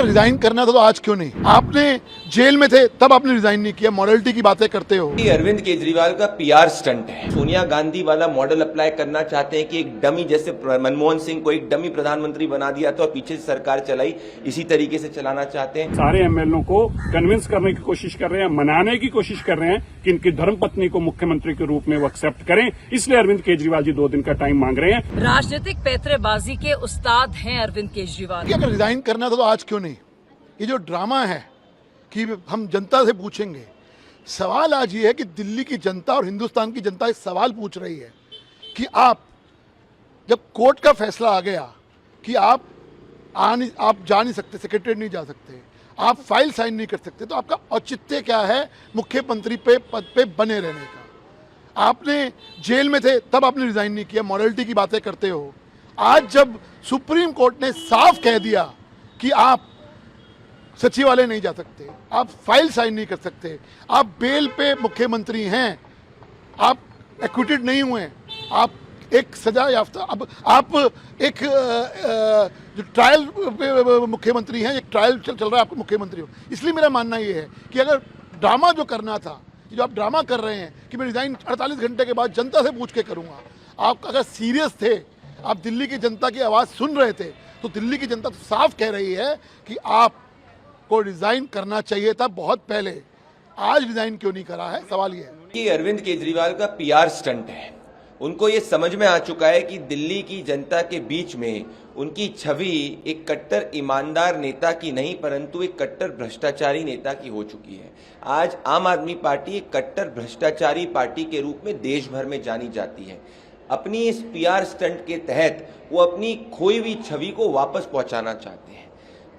अगर रिजाइन करना था तो आज क्यों नहीं? आपने जेल में थे तब आपने रिजाइन नहीं किया, मॉडलिटी की बातें करते हो। ये अरविंद केजरीवाल का पीआर स्टंट है। सोनिया गांधी वाला मॉडल अप्लाई करना चाहते हैं कि एक डमी, जैसे मनमोहन सिंह को एक डमी प्रधानमंत्री बना दिया था और पीछे से सरकार चलाई, इसी तरीके से चलाना चाहते हैं। सारे एमएलओ को कन्विंस करने की कोशिश कर रहे हैं, मनाने की कोशिश कर रहे हैं कि इनकी धर्मपत्नी को मुख्यमंत्री के रूप में वो एक्सेप्ट करें। इसलिए अरविंद केजरीवाल जी 2 दिन का टाइम मांग रहे हैं। राजनीतिक पैंतरेबाजी के उस्ताद हैं अरविंद केजरीवाल। अगर रिजाइन करना था तो आज क्यों नहीं? ये जो ड्रामा है कि हम जनता से पूछेंगे, सवाल आज ये है कि दिल्ली की जनता और हिंदुस्तान की जनता एक सवाल पूछ रही है कि आप, जब कोर्ट का फैसला आ गया कि आप जा नहीं सकते, सेक्रेटरीट नहीं जा सकते, आप फाइल साइन नहीं कर सकते, तो आपका औचित्य क्या है मुख्यमंत्री पे पद पे बने रहने का? आपने जेल में थे तब आपने रिजाइन नहीं किया, मॉडलिटी की बातें करते हो। आज जब सुप्रीम कोर्ट ने साफ कह दिया कि आप सचिवालय नहीं जा सकते, आप फाइल साइन नहीं कर सकते, आप बेल पे मुख्यमंत्री हैं, आप एक्विटेड नहीं हुए, आप एक सजा याफ्ता, अब आप एक जो ट्रायल पे मुख्यमंत्री हैं, एक ट्रायल चल रहा है, आपको मुख्यमंत्री हो। इसलिए मेरा मानना ये है कि अगर ड्रामा जो करना था, जो आप ड्रामा कर रहे हैं कि मैं रिजाइन 48 घंटे के बाद जनता से पूछ के करूंगा, आप अगर सीरियस थे, आप दिल्ली की जनता की आवाज़ सुन रहे थे, तो दिल्ली की जनता तो साफ कह रही है कि आप को रिजाइन करना चाहिए था बहुत पहले। आज रिजाइन क्यों नहीं करा है, सवाल ये है। ये अरविंद केजरीवाल का पीआर स्टंट है। उनको ये समझ में आ चुका है कि दिल्ली की जनता के बीच में उनकी छवि एक कट्टर ईमानदार नेता की नहीं, परंतु एक कट्टर भ्रष्टाचारी नेता की हो चुकी है। आज आम आदमी पार्टी एक कट्टर भ्रष्टाचारी पार्टी के रूप में देश भर में जानी जाती है। अपनी इस पीआर स्टंट के तहत वो अपनी खोई हुई छवि को वापस पहुंचाना चाहते हैं,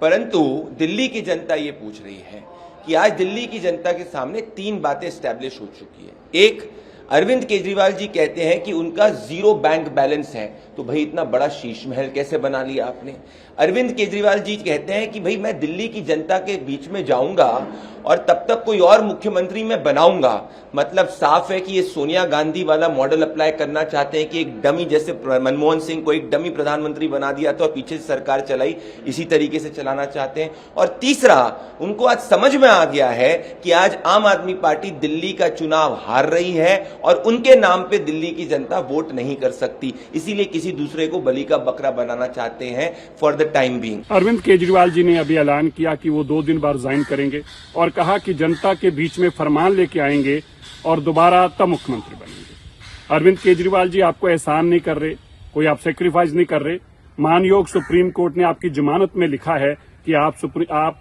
परंतु दिल्ली की जनता ये पूछ रही है कि आज दिल्ली की जनता के सामने 3 बातें एस्टैब्लिश हो चुकी है। एक, अरविंद केजरीवाल जी कहते हैं कि उनका 0 बैंक बैलेंस है, तो भाई इतना बड़ा शीश महल कैसे बना लिया आपने? अरविंद केजरीवाल जी कहते हैं कि भाई मैं दिल्ली की जनता के बीच में जाऊंगा और तब तक कोई और मुख्यमंत्री मैं बनाऊंगा। मतलब साफ है कि ये सोनिया गांधी वाला मॉडल अप्लाई करना चाहते हैं कि एक डमी, जैसे मनमोहन सिंह को एक डमी प्रधानमंत्री बना दिया था और पीछे से सरकार चलाई, इसी तरीके से चलाना चाहते हैं। और तीसरा, उनको आज समझ में आ गया है कि आज आम आदमी पार्टी दिल्ली का चुनाव हार रही है और उनके नाम पे दिल्ली की जनता वोट नहीं कर सकती, इसीलिए किसी दूसरे को बलि का बकरा बनाना चाहते हैं for the time being. Arvind Kejriwal ji ने अभी ऐलान किया कि वो 2 दिन बाद रिजाइन करेंगे और कहा कि जनता के बीच में फरमान लेके आएंगे और दोबारा तब मुख्यमंत्री बनेंगे। अरविंद केजरीवाल जी आपको एहसान नहीं कर रहे, कोई आप सेक्रीफाइस नहीं कर रहे। मानयोग सुप्रीम कोर्ट ने आपकी जमानत में लिखा है कि आप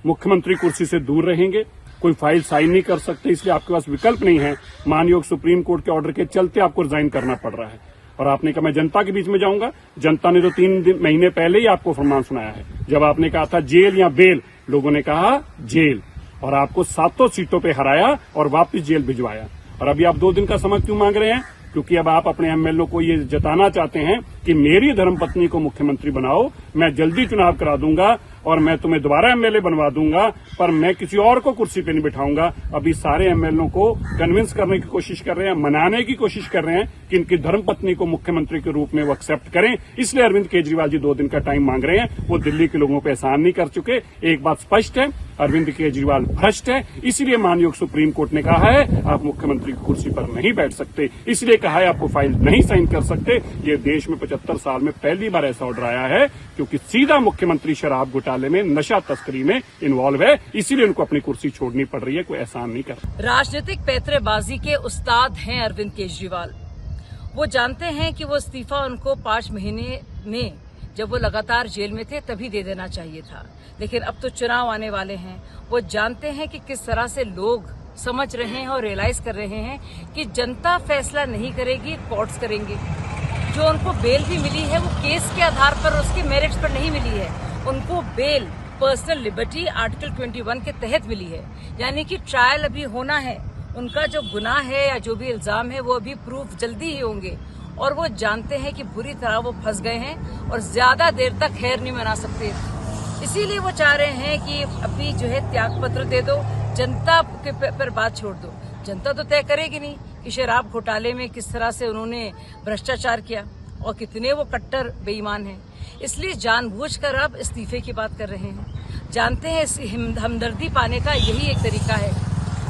मुख्यमंत्री कुर्सी से दूर रहेंगे, कोई फाइल साइन नहीं कर सकते, इसलिए आपके पास विकल्प नहीं है। मानयोग सुप्रीम कोर्ट के ऑर्डर के चलते आपको रिजाइन करना पड़ रहा है। और आपने कहा मैं जनता के बीच में जाऊंगा। जनता ने तो 3 महीने पहले ही आपको फरमान सुनाया है। जब आपने कहा था जेल या बेल, लोगों ने कहा जेल, और आपको 7 सीटों पे हराया और वापस जेल भिजवाया। और अभी आप 2 दिन का समय क्यों मांग रहे हैं? क्योंकि अब आप अपने एमएलओ को ये जताना चाहते हैं कि मेरी धर्मपत्नी को मुख्यमंत्री बनाओ, मैं जल्दी चुनाव करा दूंगा और मैं तुम्हें दोबारा एमएलए बनवा दूंगा, पर मैं किसी और को कुर्सी पे नहीं बिठाऊंगा। अभी सारे एमएलओ को कन्विंस करने की कोशिश कर रहे हैं, मनाने की कोशिश कर रहे हैं कि इनकी धर्मपत्नी को मुख्यमंत्री के रूप में वो एक्सेप्ट करें। इसलिए अरविंद केजरीवाल जी 2 दिन का टाइम मांग रहे हैं। वो दिल्ली के लोगों पर एहसान नहीं कर चुके। एक बात स्पष्ट है, अरविंद केजरीवाल भ्रष्ट है। इसीलिए मानयोग सुप्रीम कोर्ट ने कहा है आप मुख्यमंत्री की कुर्सी पर नहीं बैठ सकते, इसलिए कहा है आपको फाइल नहीं साइन कर सकते। ये देश में 75 साल में पहली बार ऐसा ऑर्डर आया है, क्योंकि सीधा मुख्यमंत्री शराब घोटाले में, नशा तस्करी में इन्वॉल्व है, इसीलिए उनको अपनी कुर्सी छोड़नी पड़ रही है। कोई एहसान नहीं कर। राजनीतिक पैंतरेबाजी के उस्ताद हैं अरविंद केजरीवाल। वो जानते हैं कि वो इस्तीफा उनको 5 महीने में, जब वो लगातार जेल में थे, तभी दे देना चाहिए था। लेकिन अब तो चुनाव आने वाले हैं। वो जानते हैं कि किस तरह से लोग समझ रहे हैं और रियलाइज कर रहे हैं कि जनता फैसला नहीं करेगी, कोर्ट्स करेंगे। जो उनको बेल भी मिली है वो केस के आधार पर, उसके मेरिट्स पर नहीं मिली है। उनको बेल पर्सनल लिबर्टी आर्टिकल 21 के तहत मिली है, यानी कि ट्रायल अभी होना है। उनका जो गुनाह है या जो भी इल्जाम है वो अभी प्रूफ जल्दी ही होंगे। और वो जानते हैं कि बुरी तरह वो फंस गए हैं और ज्यादा देर तक खैर नहीं मना सकते। इसीलिए वो चाह रहे हैं कि अभी जो है त्याग पत्र दे दो, जनता के पर बात छोड़ दो। जनता तो तय करेगी नहीं कि शराब घोटाले में किस तरह से उन्होंने भ्रष्टाचार किया। और कितने वो कट्टर बेईमान हैं। इसलिए जानबूझकर अब इस्तीफे की बात कर रहे हैं। जानते हैं इस हमदर्दी पाने का यही एक तरीका है।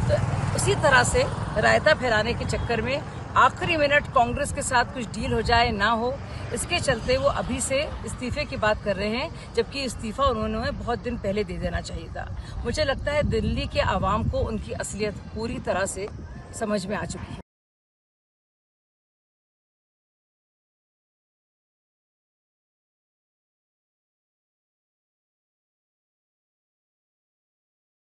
तो उसी तरह से रायता फैलाने के चक्कर में आखिरी मिनट कांग्रेस के साथ कुछ डील हो जाए ना हो, इसके चलते वो अभी से इस्तीफे की बात कर रहे हैं, जबकि इस्तीफा उन्होंने बहुत दिन पहले दे देना चाहिए था। मुझे लगता है दिल्ली के आवाम को उनकी असलियत पूरी तरह से समझ में आ चुकी है।